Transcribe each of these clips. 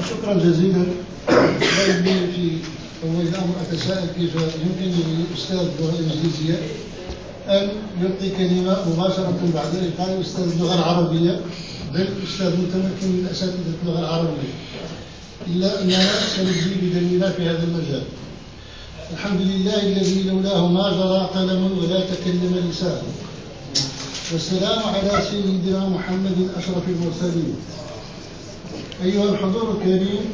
شكرا جزيلا. في أول الأمر أتساءل كيف يمكن للأستاذ اللغة الإنجليزية أن يلقي كلمة مباشرة بعد إلقاء أستاذ اللغة العربية، بل أستاذ متمكن من أساتذة اللغة العربية، إلا أننا سنجزي بدليلنا في هذا المجال. الحمد لله الذي لولاه ما جرى قلم ولا تكلم لسان، والسلام على سيدنا محمد أشرف المرسلين. أيها الحضور الكريم،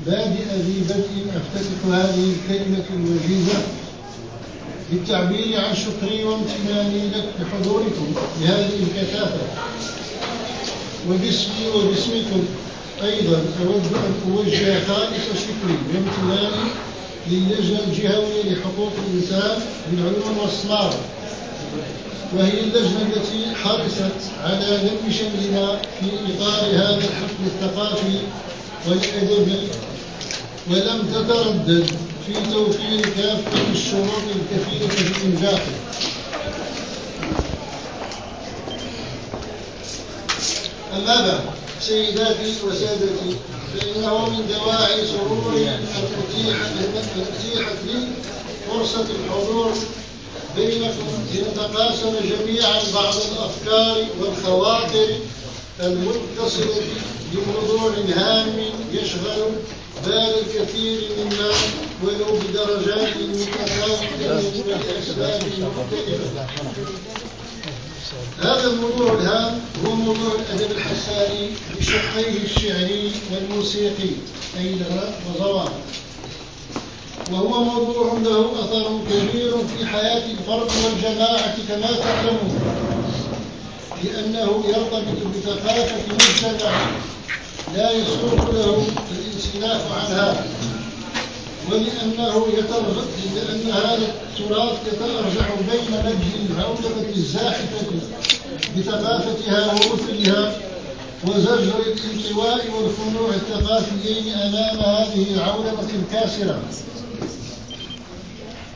بادئ ذي بدء أفتتح هذه الكلمة الوجيزة بالتعبير عن شكري وامتناني لحضوركم بهذه الكثافة، وباسمي وباسمكم أيضا أود أن أوجه خالص شكري وامتناني للجنة الجهوية لحقوق الإنسان بالعلوم والصناعة، وهي اللجنة التي حرصت على لم شملنا في إطار هذا الحفل الثقافي والأدبي، ولم تتردد في توفير كافة الشروط الكفيلة بإنجاحه. أما بعد، سيداتي وسادتي، فإنه من دواعي سروري أن أتيحت لي فرصة الحضور بينكم لنتقاسم جميعا بعض الأفكار والخواطر المتصلة بموضوع هام يشغل بال الكثير منا ولو بدرجات متفاوتة ولأسباب مختلفة. هذا الموضوع الهام هو موضوع الأدب الحساني بشقيه الشعري والموسيقي، أي الغناء والغواني، وهو موضوع له أثر كبير في حياة الفرد والجماعة كما تعلمون، لأنه يرتبط بثقافة مجتمع لا يسوغ له الانسلاخ عنها، لأن هذا التراث يتأرجح بين مجد العولمة الزاحفة بثقافتها ومثلها وزجر الانطواء والخنوع الثقافيين أمام هذه العولمة الكاسرة.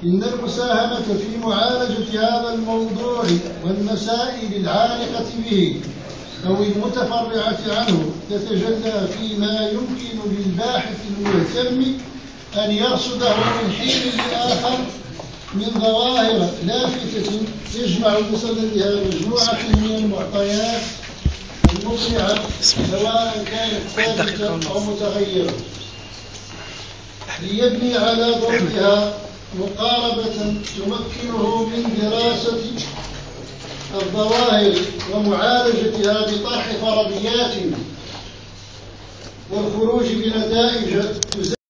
إن المساهمة في معالجة هذا الموضوع والمسائل العالقة به أو المتفرعة عنه تتجلى فيما يمكن للباحث المهتم أن يرصده من حين لآخر من ظواهر لافتة يجمع بصددها مجموعة من المعطيات المقنعة، سواء كانت ثابتة أو متغيرة، ليبني على ضوئها مقاربة تمكنه من دراسة الظواهر ومعالجتها بطرح فرضيات والخروج بنتائج